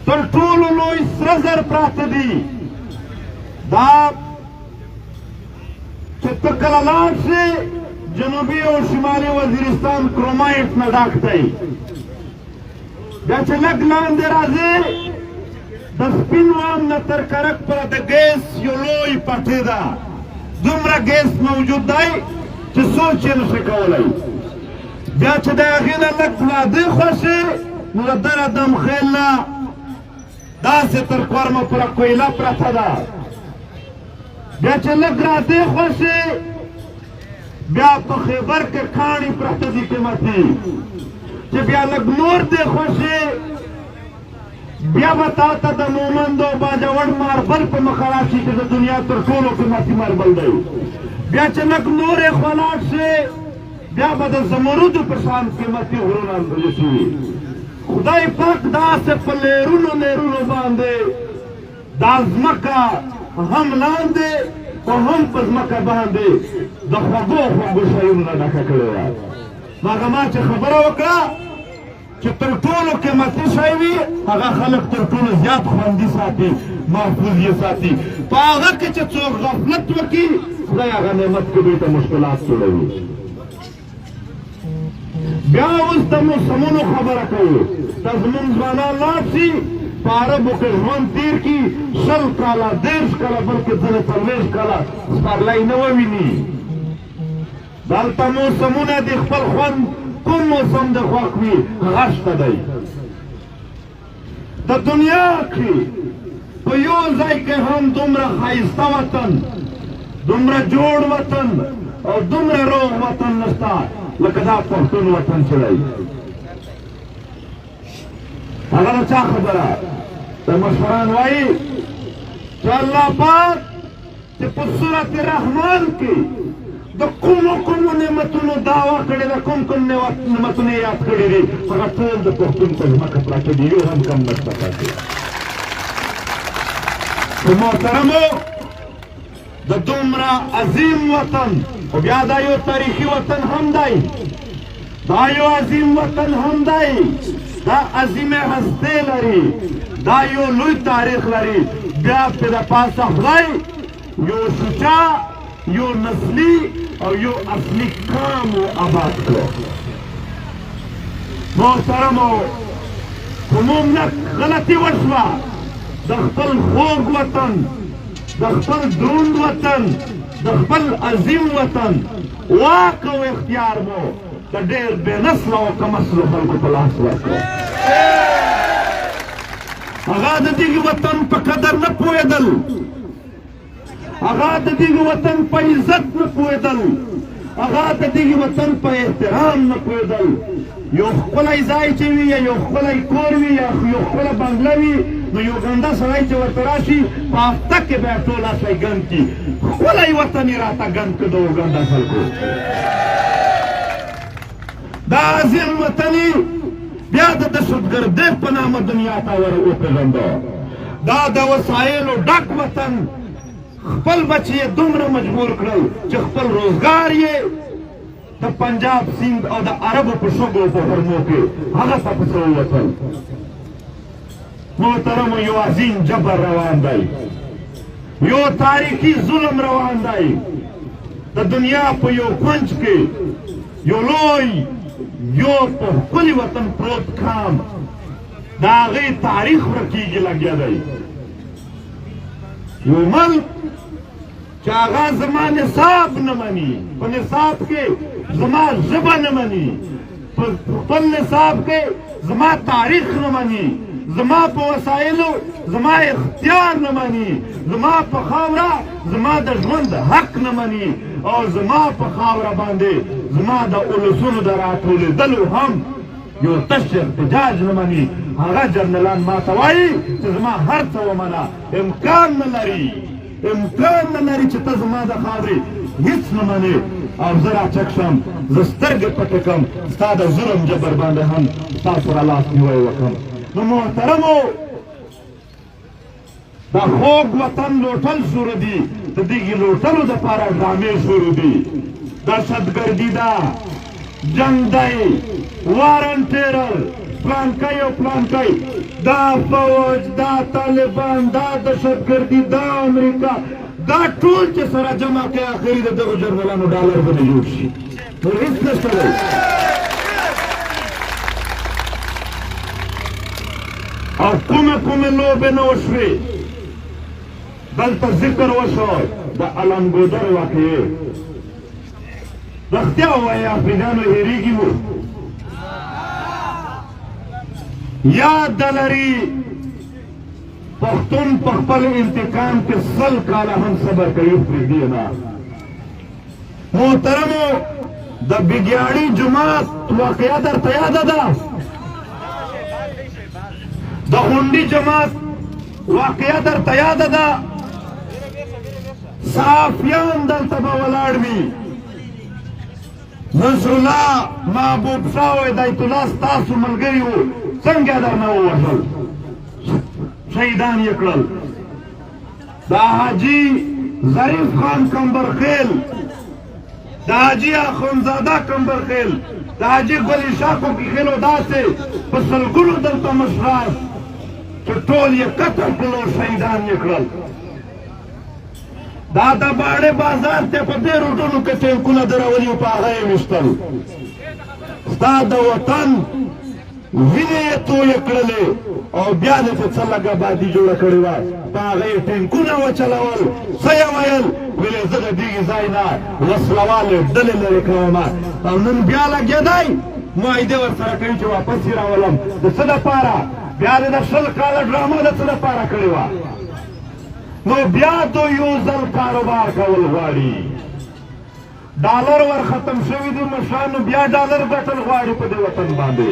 تر ټولو لوی سره زر پراته دي دا چې ته کله لاړ شې جنوبي او شمالي وزیرستان کرومایټ نه ډک دی بیا چې لږ لاندې راځې د سپین وام نه تر کرک پره د ګیس یو لوی پټۍ ده دومره ګیس موجود دی چې سوچ یې نشي کولی بیا چې د هغې نه لږ وادي خوښې نو د دره دمخیل نه داسې تر کورمه پوره کویله پرته ده بیا چې لږ رادې خوښې بیا په خیبر کې کاڼي پرته دي قیمتي چې بیا لږ نور دې خوښې بیا به تا ته د مومند او باجوړ ماربل په مخه راشي چې د دنیا تر ټولو قیمتي ماربل دی بیا چې لږ نورې خلاص شي بیا به د زمرودو په شان قیمتي غرونه شي خدای پاک داسې په لیرونو لیرونو باندې دا ځمکه هم لاندې او هم په ځمکه باندې د خوږو خوږو شیونو نه ډکه کړې وه هغه ما چې خبره وکړه چې تر ټولو قیمتي شی وي هغه خلک تر ټولو زیات خوندي ساتي محفوظ یې ساتي په هغه کې چې څوک غفلت وکړي خدای هغه نعمت کې دوی ته مشکلات جوړوي بیا اوس د موسمونو خبره کوو دا زمونږ ځوانان لاړ شي په عربو کې ژوند تېر کړي 20 کاله 30 کاله بلکې ځینې 40 کاله سپرلی نه وویني دلته موسمونه د خپل خوند کوم موسم د خوښ وي هغه شته دی د دنیا کې په یو ځای کې هم دومره ښایسته وطن دومره جوړ وطن او دومره روغ وطن نشته لکه دا پښتون وطن چې دی هغه د چا خبره د مشران وایي چې الله پاک چې په سورت رحمان کې د کومو کومو نعمتونو دعوا کړې ده کوم کوم نعمتونه یاد کړي دي هغه ټول د پښتون په ځمکه پراته دي یو هم کم نشته پاتې په محترمو د دومره عظیم وطن خو بیا دا یو تاریخي وطن هم دی دا یو عظیم وطن هم دی دا عظیم هستې لري دا یو لوی تاریخ لري بیا پې د پاسه خدای یو سوچا یو نسلی او یو اصلي کام آباد کړو محترمو کوم غلطي وشوه د خپل خوږ وطن د خپل دروند وطن د خپل عظیم وطن واک او اختیار مو د ډېر بې نسله او کم اصلو خلکو په لاس ورکړو هغه د دغه وطن په قدر نه پوهېدل هغه د دغه وطن په عزت نه پوهېدل هغه د دغه وطن په احترام نه پوهېدل یو ښکلی ځای چې وي یا یو ښکلی کور وي یا یو ښکله بنګله وي نو یو ګنده سړی چې ورته راشي په هفته کې به یې ټول اسی ګند کړي ښکلی وطن یې راته ګند کړه د ګنده خلکو دا عظیم وطن بیا د دهشتګردۍ په نامه دنیا ته وپېژنده دا د وسایلو ډک وطن خپل بچې یې دومره مجبور کړل چې خپل روزګار یې د پنجاب سیند او د عربو په شګو په غرمو کې هغه ته پسې ووتل محترمو یو عظیم جبر روان دی یو تاریخي ظلم روان دی د دنیا په یو کونج کې یو لوی یو په ښکلي وطن پروت کام د هغې تاریخ ورکېږي لګیا دی یو ملک چې هغه زما نصاب نه مني په نصاب کې زما ژبه نه مني په خپل نصاب کې زما تاریخ نه مني زما په وسایلو زما اختیار نه مني زما په خاوره زما د ژوند حق نه مني او زما په خاوره باندې زما د اولسونو د راټولېدلو هم یو تش احتجاج نه مني هغه جنرالان ما ته وایي چې زما هر څه ومنه امکان نه لري چې ته زما د خاورې هېڅ نه منې او زه راچک شم زه سترګې پټې کړم ستا د ظلم جبر باندې هم ستا سره لاس نیوی وکړم نو محترمو دا خوږ وطن لوټل شروع دي د دغې لوټلو دپاره ډرامې شروع دي دهشتګردي ده جنګ دی وارن ټیرر پلانکی او پلانکی دا فوج دا طالبان دا دهشتګردي دا امریکا دا ټول چې سره جمع کړي اخري د دغو جنرالانو ډالر به نه جوړ شي نور هېڅ نشته دی او کومې لوبې نه وشوې دلته ذکر وشو د علمګودر واقعې رښتیا ووایه افریقایانو هېرېږي مو یاد دلري پښتون په خپل انتقام کې 100 کاله هم صبر کوي پرېږدي نه محترمو د بیګیاړي جومات واقعه درته یاده ده د غونډي جماعت واقعه درته یاده ده صحافیان دلته به ولاړ وي نصر الله محبوب شاه وایي بیت الله ستاسو ملګري وو څنګه درنه ووژل شهیدان یې کړل دا حاجي ظریف خان کمبرخیل دا حاجي اخندزاده کمبرخیل دا حاجي ګلي شاه کوکیخیل او داسې په سلګونو دلته مشران چې ټول یې قتل کړل او شهیدان یې کړل دا د باړې بازار ته په دې روټونو کې ټینکونه درولي په هغه یې ویشتل ستا د وطن وینې یې تویې کړلې او بیا دې چې څه لږه بادي جوړه کړې وه په هغه یې ټینکونه وچلول څه یې ویل ویلې زه د دې ځای نه وسلوالې ډلې لرې کوم او نن بیا لګېدی معاهدې ورسره کوي چې واپس یې راولم د څه دپاره بیا دې د 100 کاله ډرامه د څه دپاره کړې وه نو بیا دو یو ځل کاروبار کول غواړي ډالر ور ختم شوي دي مشرانو بیا ډالر ګټل غواړي په دې وطن باندې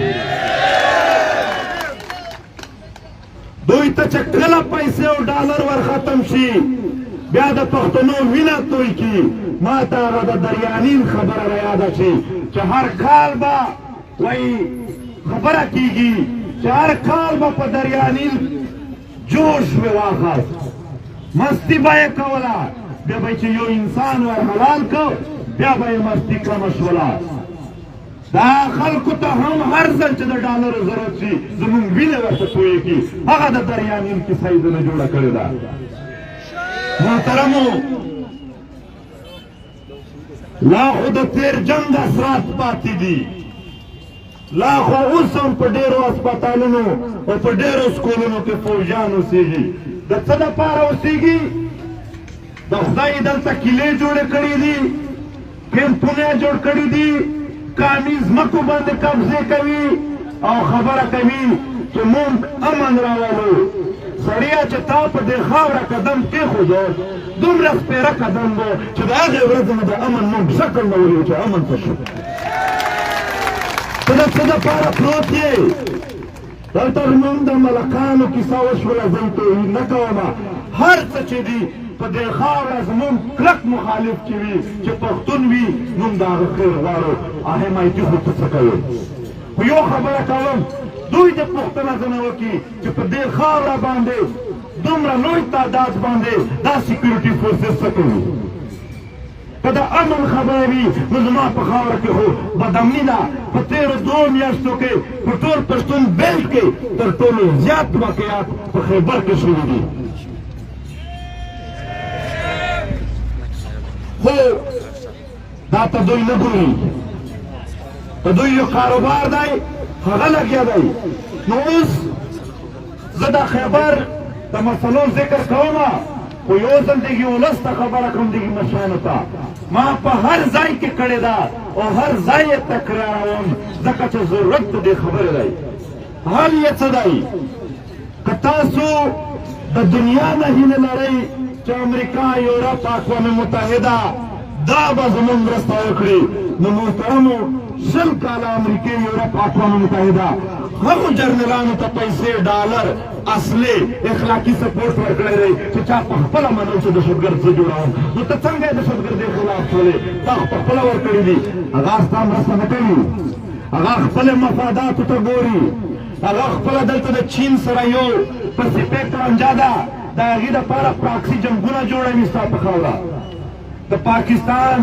دوی ته چې کله پیسې او ډالر ور ختم شي بیا د پښتنو وینه توی کي ما ته هغه د دریانین خبره رایاده شي چې هر کال به وایي خبره کیږي چې هر کال به په دریانین جوش وې واخست مستی به یې کوله بیا به چې یو انسان ور حلال کو بیا به یې مستی کمه شوله دا خلکو ته هم هر ځل چې د ډالرو ضرورت شي زمونږ وینه ورته تویېږي هغه د دریانین کیسه یې دنه جوړه کړې ده محترمو لا خو د تېر جنګ اثرات پاتې دي لا خو اوس هم په ډېرو هسپتالونو او په ډېرو سکولونو کې فوجیان اوسېږي د څه دپاره اوسېږي د خدای دلته کیلې جوړې کړي دي کیمپونه یې جوړ کړي دي کامي ځمکو باندې قبضې کوي او خبره کوي چې موږ امن راولو سړیه چې تا په دې خاوره قدم کېښودو دومره سپېره قدم و چې د هغې ورځې نه د امن موږ شکل نه ولو چې امن څه شو ته د څه دپاره پروت یې دلته زموږ د ملکانو کیسه وشوله زه توهین نه کومه هر څه چې دي په دې خاوره زموږ کلک مخالف چې وي چې پښتون وي موږ د هغه خیر غواړو حمایتي خو ته څه کوې خو یو خبره کوم دوی د پوښتنه ځنه وکړي چې په دې خاوره باندې دومره لوی تعداد باندې دا سیکیورټي فورسز څه کوي که د امن خبره وي نو زما په خاوره کې خو بدامني ده په تېرو 2 میاشتو کې په ټول پښتون بیلټ کې تر ټولو زیات واقعات په خیبر کې شوي دي خو دا ته دوی نه ګوري ته دوی یو کاروبار دی هغه لګیا دی نو اوس زه د خیبر د مسلو ذکر کوم خو یو ځل دغې ولس ته خبره کوم دغې مشرانو ته ما په هر ځای کې کړې ده او هر ځای یې تکراروم ځکه چې ضرورت د دې خبرې دی حال یې څه دی که تاسو د دنیا نه هیله لرئ چې امریکا یورپ اقوام متحده دا به زموږ مرسته وکړي نو محترمو 100 کاله امریکې یورپ اقوام متحده هغو جرنرانو ته پیسې ډالر اصلي اخلاقي سپورټ ورکړی دی چې چا په خپله منل چې دهشتګرد زه جوړوم نو ته څنګه یې دهشتګردۍ خلاف شولې تا خو په خپله ورکړي دي هغه ستا مرسته نه کوي هغه خپلې مفاداتو ته ګوري هغه خپله دلته د چین سره یو پسیفیک رانجه ده د هغې دپاره پراکسي جنګونه جوړوي ستا په خاوره د پاکستان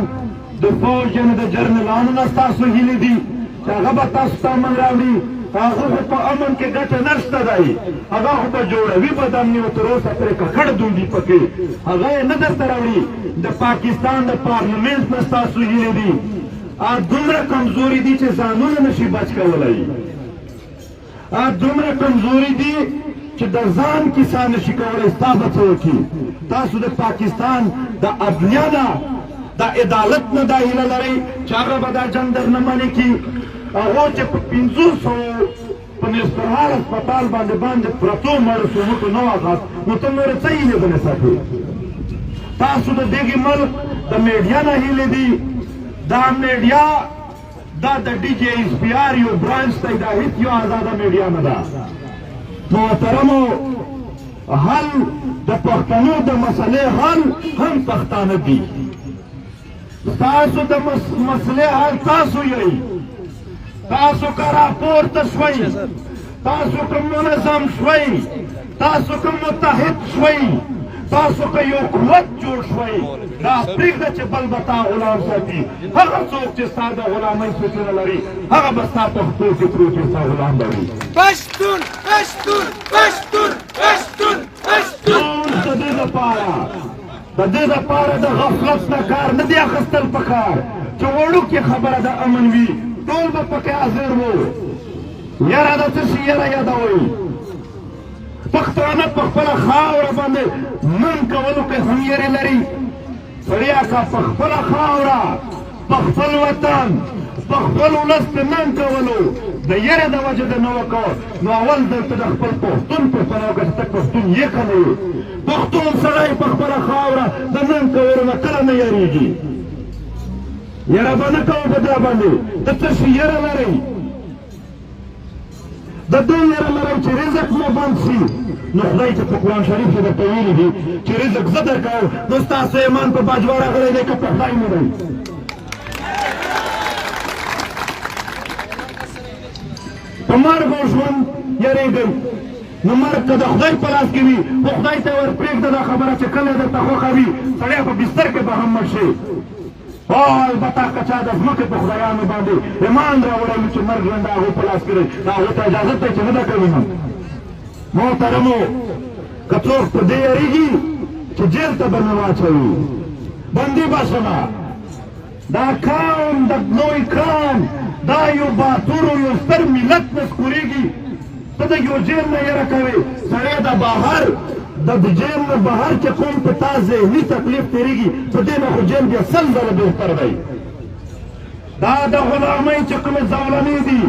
د فوج یعنې د جرنرالانو نه ستاسو هیلې دي چې هغه به تاسو ته امن راوړي هغه خو په امن کې ګټه نشته دی هغه خو به جوړوي به د امني تر اوسه پرې ککړ دوندي پکې هغه یې نه درته راوړي د پاکستان د پارلمنټ نه ستاسو هیلې دي دومره کمزوري دي چې ځانونه نشي بچ کولی دومره کمزوري دي چې د ځان کیسه نشي کولی ستا به څه وکړي تاسو د پاکستان د عدلیه نه د عدالت نه دا هیله لرئ چې هغه به دا جنګ در نه منې کړي هغو چې په 500 په نسبهار اسپتال باندې پرتو مړو سموټو نه واغاست نو ته نورې څه هیلې بلې ساتې تاسو د دغې ملک د میډیا نه هیلې دي دا میډیا دا د ډي جي ایس پي آر یو برانچ دی دا هیڅ یو آزاده میډیا نه ده محترمو حل د پښتنو د مسلې حل هم پښتانه دي تاسو د مسلې حل تاسو یې تاسو که راپورته شوئ تاسو که منظم شوئ تاسو که متحد شوئ تاسو که یو قوت جوړ شوئ دا پرېږده چې بل به تا غلام ساتي هغه څوک چې ستا د غلامۍ فکرونه لري هغه به ستا پښتو فکرو کې ستا غلام به وي پښتون پښتون پښتون پښتون پښتون د دې دپاره د غفلت نه کار نه دی اخیستل پکار چې وړوکې خبره د امن وي ټول به پکې حاضر وو یاره د څه شي یاره یادوئ پښتانه په خپله خاوره باندې نن کولو کې هم یېرې لري سړیا که په خپله خاوره په خپل وطن په خپل ولس کې نن کولو د یېرې د وجې د نه وکړو نو اول دلته د خپل پښتون پوښتنه وکړه چې ته پښتون یې که نه یې پښتون سړی په خپله خاوره د نن کولو نه کله نه یېرېږي یره به نه کوو په دا باندې ته څه شي یره لرئ د دې یره لرئ چې رزق مو بند شي نو خدای چې په قرآن شریف کې درته ویلي دي چې رزق زه درکوم نو ستاسو ایمان په باجوړ راغلی دی که په خدای مو دی په مرګ او ژوند یېرېږئ نو مرګ که د خدای په لاس کې وي خو خدای ته ور پرېږده دا خبره چې کله درته خوښه وي سړی په بستر کې به هم مړ شي او البته که چا د ځمکې په خدایانو باندې ایمان راوړی چې مرګ ژوند د هغو په لاس کې دی د هغو ته اجازت دی چې نه ده کوي نو محترمو که څوک په دې یېرېږي چې جیل ته به مې واچوي بندي به شمه دا قوم د لوی قوم دا یو باتور یو ستر ملت نسکورېږي ته د یو جیل نه یېره کوې سړی د بهر د جیل نه بهر چې کوم په تا ذهني تکلیف تېرېږي په دې نه خو جیل بیا 100 ځله بهتر دی دا د غلامۍ چې کومې زولنې دي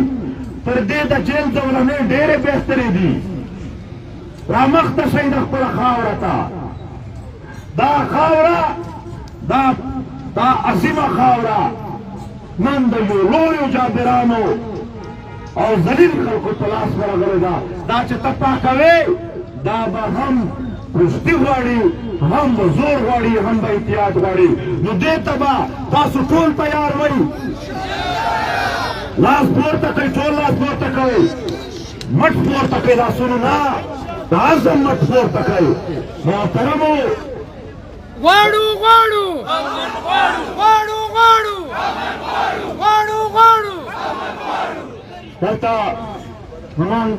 تر دې د جیل زولنې ډېرې بهترې دي رامخته شئ د خپله خاوره ته دا خاوره دا عظیمه خاوره نن د یو لویو جابرانو او ذلیل خلکو په لاس ورغلې ده دا چې ته پاکوې دا به هم پرستی غواړي هم به زور غواړي هم به احتیاط غواړي نو دې ته به تاسو ټول تیار وئ لاس پورته کوئ ټول لاس پورته کوئ مټ پورته کوئ لاسونو نه د عزم مټ پورته کوئ محترمو غواړو غواړو غواړو غواړو غواړو غواړو دلته زمونږ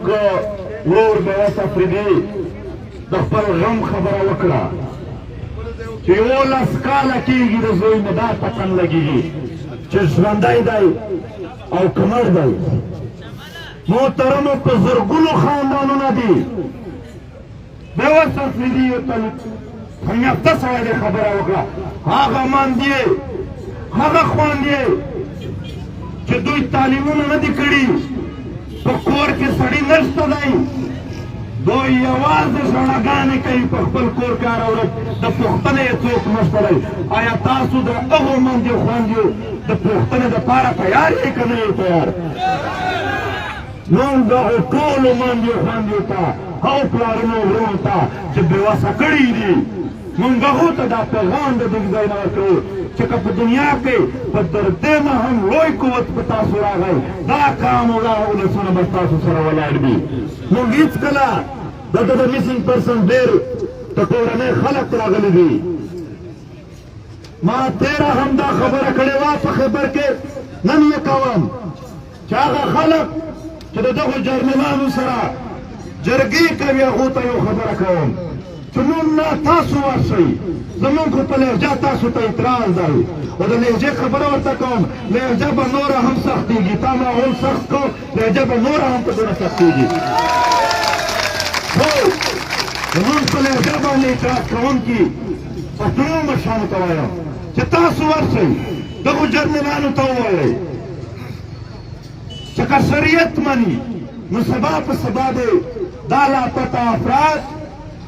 ورور بیاس افریدي د خپل غم خبره وکړه چې 11 کاله کېږي د زوی مې دا پتن لګېږي چې ژوندی دی او که مړ دی محترمو په زرګونو خاندانونه دي بیاس افریدي یو تل همیافته سړی دی خبره وکړه هغه ماندې هغه خواندې چې دوی تعلیمونه نه دي کړي په کور کې سړی نشته دی دوی یوازې ژړاګانې کوي په خپل کور کې هره ورځ د پوښتنې یې څوک نشته دی آیا تاسو د هغو مندیو خویندیو د پوښتنې دپاره تیار یې که نه یې تیار موږ دغو ټولو مندیو خویندیو ته هغو پلارونو ورونو ته چې بېوسه کړي دي موږ هغو ته دا پیغام د دې ځای نه ورکوو چې که په دنیا کې په تر دې نه هم لوی قوت په تاسو راغی دا قام او دا ولسونه به ستاسو سره ولاړ وي موږ هېڅکله دلته د میسینګ پرسن ډېر د کورنۍ خلک راغلي دي ما تېره هم دا خبره کړې وه په خبر کې نن یې کوم چې هغه خلک چې د دغو جرنیلانو سره جرګې کوي هغو ته یو خبره کوم چې نور نه تاسو ورشئ زمونږ خو په لهجه تاسو ته اعتراض دی او د لهجې خبره ورته کوم لهجه به نوره هم سختېږي تا ماحول سخت کو لهجه به نوره هم په دونه سختېږي خو زمونږ په لهجه باندې اعتراض کوونکي پښتنو مشرانو ته وایم چې تاسو ورشئ دغو جرنیلانو ته ووایئ چې که شریعت مني نو سبا په سبا دی دا لاپته افراد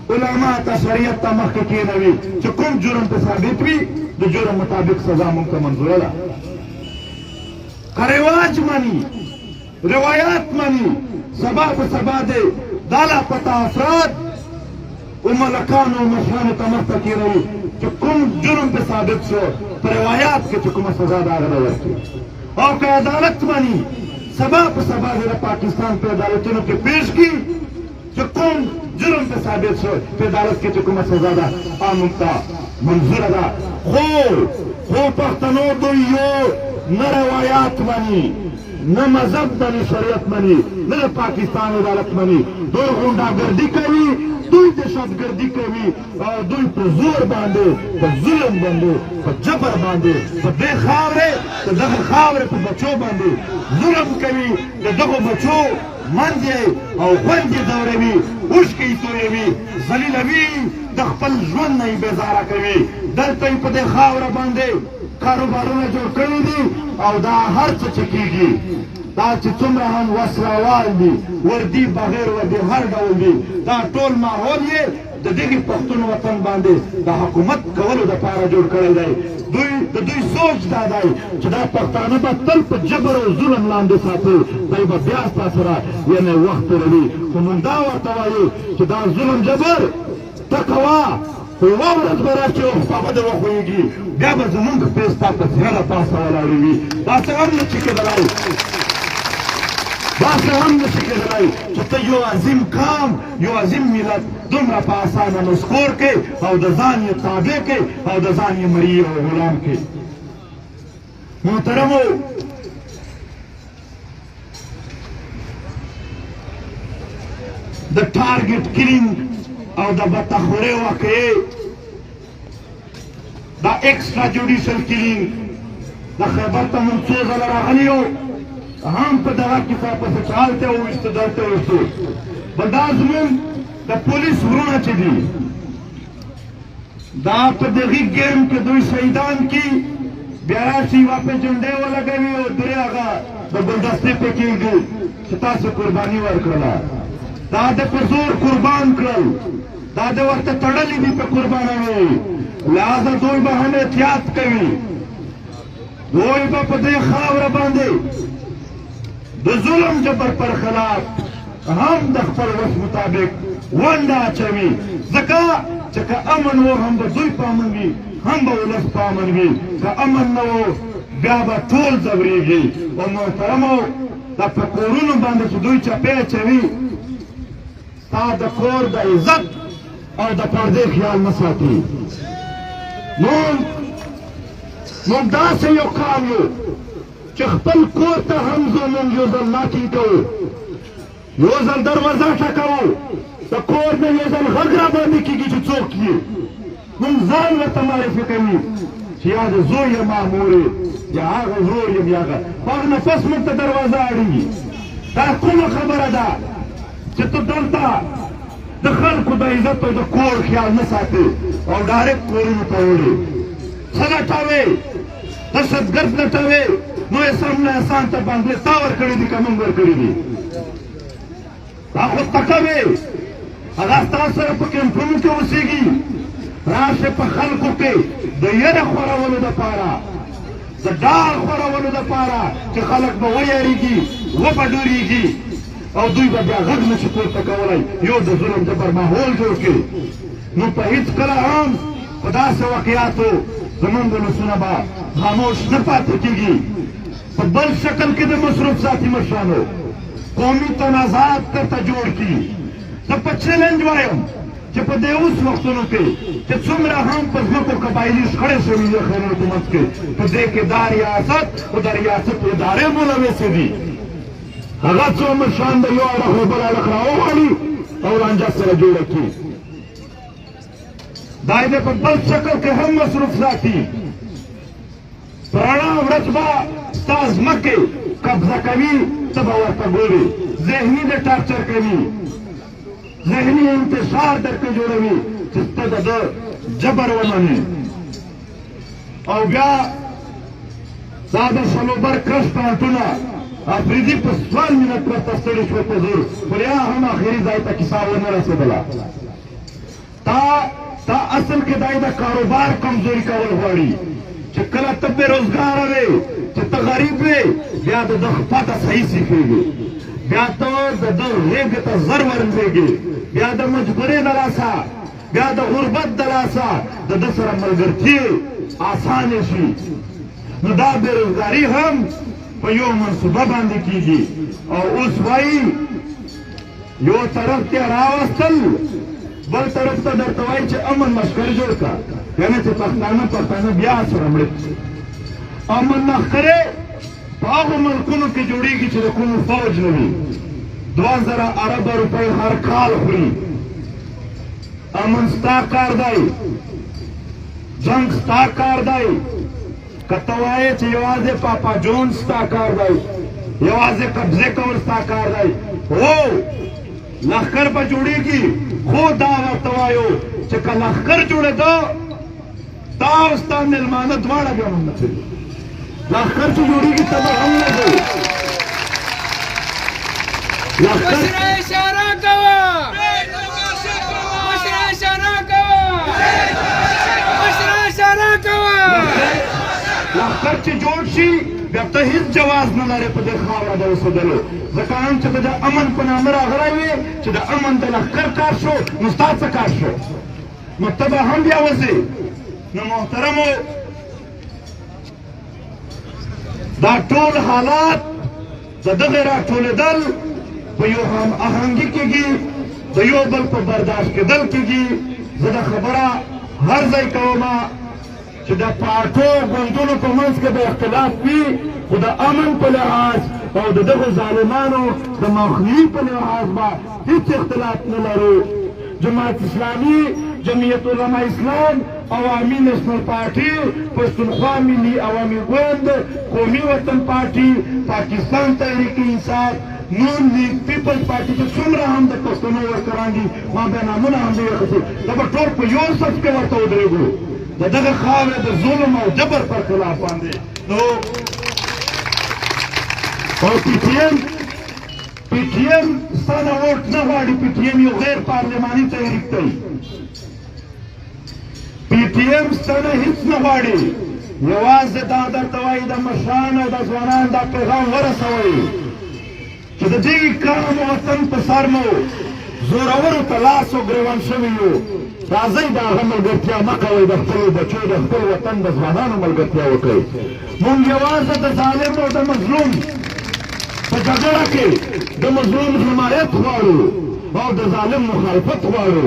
علما ته شریعت ته مخکې کېنوي چې کوم جرم په ثابت وي د جرم مطابق سزا موږ ته منظوره ده که رواج مني روایات مني سبا په سبا دی دا لاپته افراد و ملکانو و مشرانو ته مخته کېنوي چې کوم جرم په ثابت شو په روایات کې چې کومه سزا د هغه ته ورکړي او که عدالت مني سبا په سبا د پاکستان په عدالتونو کې پیش کړي چې کوم جرم په ثابت شو په عدالت کې چې کومه سزا ده هغه موږ ته منظوره ده خو پښتنو دوی یو نه روایات مني نه مذهب مني شریعت مني نه د پاکستان عدالت مني دوی غونډاګردي کوي دوی دهشتګردي کوي او دوی په زور باندې په ظلم باندې په جبر باندې په دې خاورې د دغه خاورې په بچو باندې ظلم کوي د دغو بچو منځ او خوند یې ځوروي اوښکې یې تویوي ذلیلوي د خپل ژوند نه یې بېزاره کوي دلته یې په دې خاوره باندې کاروبارونه جوړ کړي دي او دا هر څه چې کېږي دا چې څومره هم وسلوال دي وردي بغیر وردي هر ډول دي دا ټول ماحول یې د دغې پښتون وطن باندې د حکومت کولو دپاره جوړ کړی دی د دوی سوچ دا دی چې دا پښتانه به تل په جبر او ظلم لاندې ساتي دی به بیا ستا سره یعنې وخت تېروي خو موږ دا ورته وایو چې دا ظلم جبر ته کوه خو یوه ورځ به راشي او خوا به دې وښویږي بیا به زمونږ پې ستا په سینه له پاسه ولاړې وي دا څه هم نه شي کېدلی داسې هم نشي کېدلی چې ته یو عظیم قام یو عظیم ملت دومره په اسانه نسکور کې او د ځان یې تابع کې او د ځان یې مري او غلام کې محترمو د ټارګټ کلینګ او د بتخورې واقعې دا ایکسټرا جوډیشل کلینګ د خیبر ته موږ څو ځله راغلي یو هم په دغه کیسه پسې چې هلته وویسته دلته وویسته بل دا زموږ د پولیس ورونه چې دي دا په دغې ګیم کې دوی شهیدان کي بیا راشي یوه پې جنډۍ ولګوي او درې هغه د ګلدستې پې کېږي چې تاسو قرباني ورکړله دا د په زور قربان کړل دا د ورته تړلي دي په قربانوي لہذا دوی به هم احتیاط کوي دوی به په دې خاوره باندې د ظلم جبر پر خلاف هم د خپل وس مطابق ونډه اچوي ځکه چې که امن و هم به دوی په امن وي هم به ولس په امن وي که امن نه و بیا به ټول ځورېږي او محترمو دا په کورونو باندې چې دوی چپې اچوي ستا د کور د عزت او د پردې خیال نه ساتي موږ داسې یو قام یو چې خپل کور ته هم زموږ یو ځل ناکې کوو یو ځل دروازه ټکوو د کور نه یو ځل غږ را باندې کېږي چې څوک یې موږ ځان ورته معرفي کوي چې یا د زوی یم مورې یا هغه ورور یم یا هغه په هغه نفس موږ ته دروازه اړېږي دا کومه خبره ده چې ته دلته د خلکو د عزت او د کور خیال نه ساتې او ډایرکټ کورونو ته وړې څه لټوې دهشتګرد لټوې نو یې سم نه احسان ته باندې تا ورکړي دي که موږ ورکړي دي دا خو تکه وې هغه ستا سره په کیمپونو کې اوسېږي راشې په خلکو کې د یره خورولو دپاره د ډال خورولو دپاره چې خلک به ویریږي وبه ډورېږي او دوی به بیا غږ نشي پورته کولی یو د ظلم جبر ماحول جوړ کړي نو په هېڅ کله هم په داسې واقعاتو زمونږ ولسونه به خاموش نه پاتې کېږي په بل شکل کې د مصروف ساتي مشرانو قومي تنازعات درته جوړ کړي زه په چیلنج وایم چې په دې اوس وختونو کې چې څومره هم په ځمکو قبایلي شخړې شوي دي خیرونو په منځ کې په دې کې دا ریاست او د ریاست ادارې ملوثې دي هغه څو مشران د یو اړخ له بل اړخ راوغواړي او رانجه سره جوړه کړي دا یې په بل شکل کې هم مصروف ساتي په رڼا ورځ به ستا ځمکې قبضه کوي ته به ورته ګورې ذهني دې ټارچر کوي ذهني انتشار درته جوړوي چې ته د ده جبر ومنې او بیا دا د شلوبر کرش پانټونه افریدي په 4 منټ ورته ستړي شوه په زور خو یا هم آخري ځای ته کیسه ونه رسېدله تا اصل کې دا د کاروبار کمزوري کول غواړي چې کله ته بېروزګاره وې چې ته غریب وې بیا د ده پته صحیح سیخېږي بیا ته د ده غېږې ته زر ورلوېږي بیا د مجبورۍ د لاسه بیا د غربت د لاسه د ده سره ملګرتي اسانه شي نو دا بېروزګاري هم په یو منصوبه باندې کېږي او اوس وایي یو طرف ته راوستل بل طرف ته درته وایي چې امن لښکر جوړ کړه یعنې چې پښتانه بیا سره مړه امن لښکرې په هغو ملکونو کې جوړېږي چې د کومو فوج نه وي 2000 ارب روپۍ هر کال خوري امن ستا کار دی جنگ ستا کار دی که ته وایې چې یوازې پاپا جون ستا کار دی یوازې قبضې کول ستا کار دی هو لښکر به جوړېږي خو دا ورته وایو چې که لښکر جوړېده تا او ستا مېلمانه دواړه بیا هم نه کوي لښکر چې جوړېږي ته به هم نه ځئ مشره اشاره کوه مشره اشاره کوه مشره اشاره کوه لښکر چې جوړ شي بیا ته هیڅ جواز نه لرې په دې خاوره د اوسېدلو ځکه هم چې د امن په نامه راغلی وې چې د امن د لښکر کار شو نو ستا څه کار شو نو ته به هم بیا وځې نو محترمو دا ټول حالات د دغې راټولېدل په یو هم آهنګي کېږي د یو بل په برداشت کېدل کېږي زه دا خبره هر ځای کومه چې د پارټو ګوندونو په منځ کې د اختلاف وي خو د امن په لحاظ او د دغو ظالمانو د مخنیوي په لحاظ به هېڅ اختلاف نه لرو جماعت اسلامي جمعیت علما اسلام عوامي نیشنل پارټي پښتونخوا ملي عوامي ګوند قومي وطن پارټي پاکستان تحریک انصاف نون لیگ پیپل پارټي چې څومره هم د پښتنو ورکران دي ما بیا نامونه هم دې وختي دا به ټول په یو صف کې ورته ودرېږو د دغه خاورې د ظلم او جبر پر خلاف باندې نو او پی ټي ایم ستا نه ووټ نه غواړي پی ټي ایم یو غیر پارلماني تحریک دی پی ټي ایم ستا نه هېڅ نه غواړي یوازې دا درته وایي د مشرانو او د ځوانانو دا پیغام ورسوئ چې د دې ګران وطن په سر مو زورورو ته لاس او ګرېوان شوي یو راځئ د هغه ملګرتیا مه کوئ د خپلو بچو د خپل وطن د ځوانانو ملګرتیا وکړئ موږ یوازې د ظالم او د مظلوم په جګړه کې د مظلوم حمایت غواړو او د ظالم مخالفت غواړو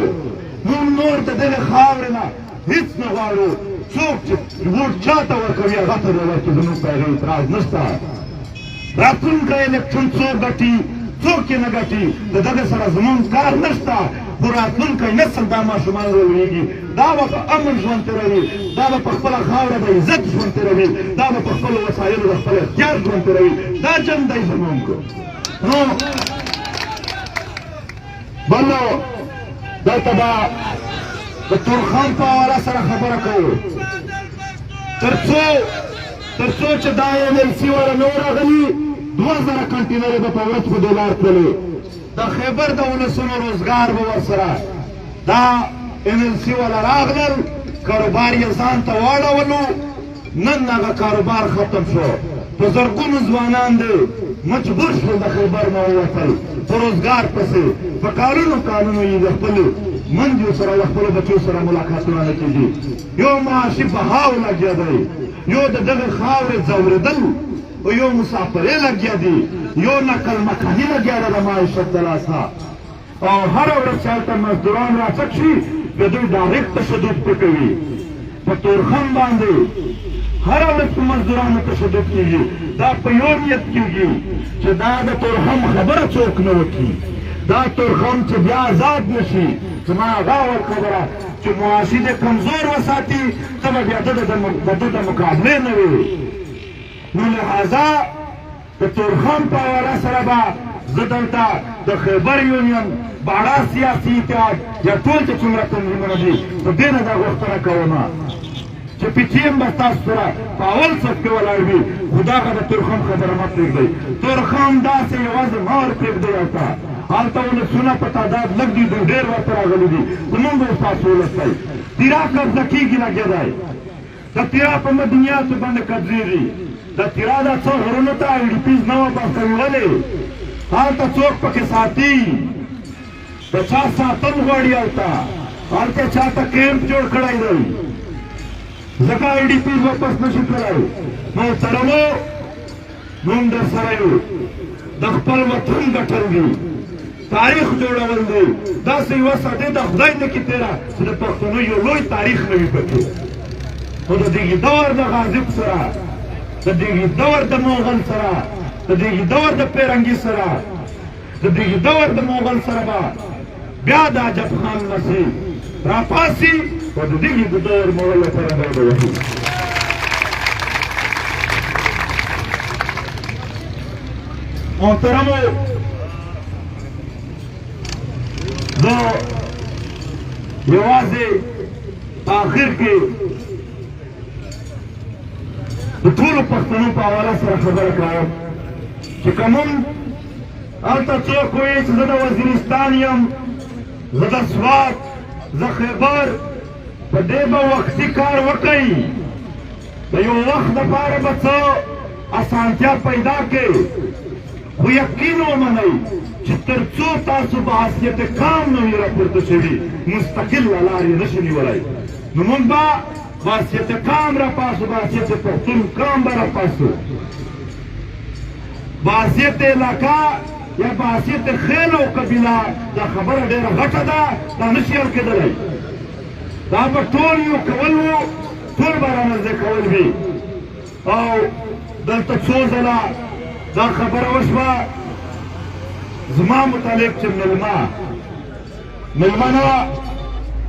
موږ نور د دغې خاورې نه هېڅ نه غواړو څوک چې ووټ چا ته ورکوي هغه ته دې ورکړي زموږ په هغې اعتراض نشته راتلونکی الیکشن څوک ګټي څوک یې نه ګټي د دغه سره زموږ کار نشته خو راتلونکی نسل دا ماشومان ولویږي دا به په امن ژوند تېروي دا به په خپله خاوره د عزت ژوند تېروي دا به په خپلو وسایلو د خپل اختیار ژوند تېروي دا جنګ دی زموږ نو بل دلته به د تورخان په حواله سره خبره کوو تر څو چې دا MLC والا نه راغلي 2000 کنټینرې به په ورځ په دې لار تللې د خیبر د ولسونو روزګار به ورسره دا MLC والا راغلل کاروبار یې ځان ته واړولو نن هغه کاروبار ختم شو په زرګونو ځوانان دی مجبور شول د خیبر نه ووتل په روزګار پسې په کالونو یې د خپلو منځو سره د خپلو بچو سره ملاقاتونه نه کېږي یو معاشي بهاو لګیا دی یو د دغې خاورې ځورېدل او یو مسافرۍ لګیا دي یو نقل مکاني لګیا ده د معیشت د لاسه او هره ورځ چې هلته مزدوران راڅک شي د دوی ډایرکټ تشدد پرې کوي په تورخم باندې هره ورځ په مزدورانو تشدد کېږي دا په یو نیت کېږي چې دا د تورخم خبره څوک نه وکړي دا تورخم چې بیا آزاد نه شي زما هغه ول خبره چې معاشي دې کمزور وساتي ته به بیا د ده د مقابلې نه وي نو لهذا د تورخم په حواله سره به زه دلته د خیبر یونین باړه سیاسي اتحاد یا ټول چې څومره تنظیمونه دي په دې نه دا غوښتنه کومه چې پی ټي ایم به ستاسو سره په اول صف کې ولاړ وي خو دغه د تورخم خبره مه پرېږدئ تورخم داسې یوازې مه ورپرېږدئ هلته هلته ولسونه په تعداد لږ دي دوی ډېر ورته راغلي دي زمونږ به ستاسو ولس دی تیرا قبضه کېږي لګېدی د تیرا په مدنیاتو باندې قبضېږي د تیرا دا څو غرونو ته ای ډي پیز نه واپس کوي ولې هلته څوک پکې ساتي د چا ساتل غواړي هلته هلته چاته کیمپ جوړ کړی دی ځکه ای ډي پیز واپس نشي کړی محترمو موږ درسره یو د خپل وطن ګټل دي تاریخ جوړول دي داسې یوه ساده د خدای نه کې تېره چې د پښتنو یو لوی تاریخ نه وي پکې خو د دغې دور د غازب سره د دغې دور د مغل سره د دغې دور د پیرنګي سره د دغې دور د مغل سره به بیا د عجب خان نصیب راپاسي او د دغې د دور مغل لپاره به وهي محترمو زه یوازې آخر کې د ټولو پښتنو په حواله سره خبره کوم چې که مونږ هلته څوک وایي چې زه د وزیرستان یم زه د سوات زه خیبر په دې به وختي کار وکړئ د یو وخت دپاره به څه اسانتیا پیدا کړئ خو یقین ومنئ چې تر څو تاسو به حیثیت کام نه وي راپورته شوي مستقل لار یې نشي نیولی نو مونږ به حیثیت کام راپاسو به حیثیت پښتون کام به راپاسو به حیثیت علاقه یا به حیثیت خیل او قبیله دا خبره ډېره غټه ده دا نشي حل کېدلی دا به ټول یو کول وو ټول به رانږدې کول وي او دلته څو ځله دا خبره وشوه زما متعلق چې مېلمه نه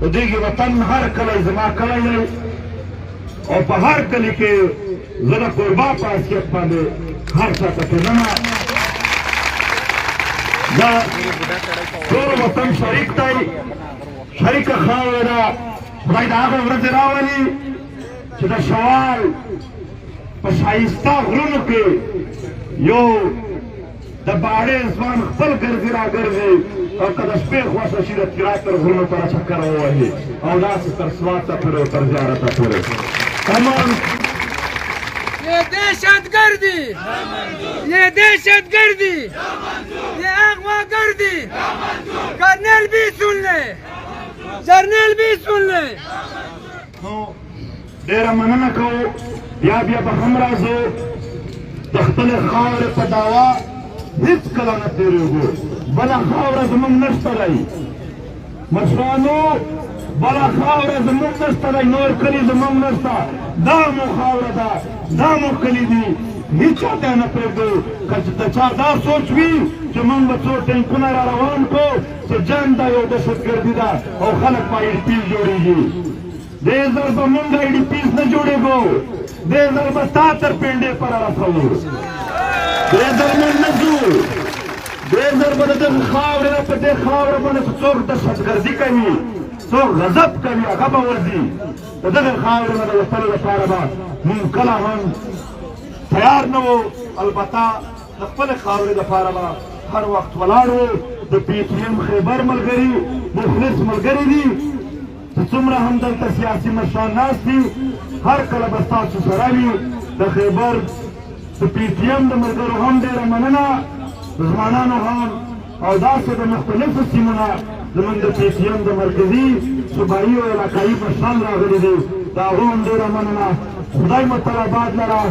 د دغې وطن هر کلی زما کلی دی او په هر کلي کې زه د کوربا په حیثیت باندې هر چا ته پېژنم دا ټول وطن شریک دی شریکه خاوره ده خدای د هغه ورځې راولي چې د شوال په ښایسته غرونو کې یو د باړې ځوان خپل ګرځي راګرځي او که د شپې خوښه شي د تیرا تر غرونو ته چکر ووهي او داسې تر سواته پورې او تر زیارته پورې تمام ये दहशतगर्दी ये दहशतगर्दी ये अगवागर्दी कर्नल भी सुन ले जर्नल भी सुन ले ډېره مننه کوو بیا بیا به هم راځو د خپلې خاورې په دعوا هېڅکله نه تېرېږو بله خاوره زموږ نشته دی مشرانو بله خاوره زموږ نشته دی نور کلي زموږ نشته دا مو خاوره ده دا مو کلي دي هېڅ چا ته نه پرېږدو که د چا دا سوچ وي چې موږ به څو ټینکونه را روان کړو چې جنګ دا یو دهشتګردي ده او خلک په آی ډي پیز جوړېږي دې ځل به موږ آی ډي پیز نه جوړېږو دې ځل به تا تر پنډې پر رسوو دې ځل موږ نه ځو دې ځل به د دغې خاورې نه په دې خاوره باندې چې څوک دهشتګردي کوي څوک غضب کوي هغه به ورځي د دغې خاورې نه د وتلو لپاره به موږ کله هم تیار نه وو البته د خپلې خاورې لپاره به هر وخت ولاړ وو د پی ټي ایم خیبر ملګري مخلص ملګري دي چې څومره هم دلته سیاسي مشران ناست دي هر کله به ستاسو سره وي د خیبر د پی ټي ایم د ملګرو هم ډېره مننه د ځوانانو هم او داسې د مختلفو سیمو نه زموږ د پی ټي ایم د مرکزي صوبایي او علاقایي مشران راغلي دي د هغو هم ډېره مننه خدای مو تل آباد لره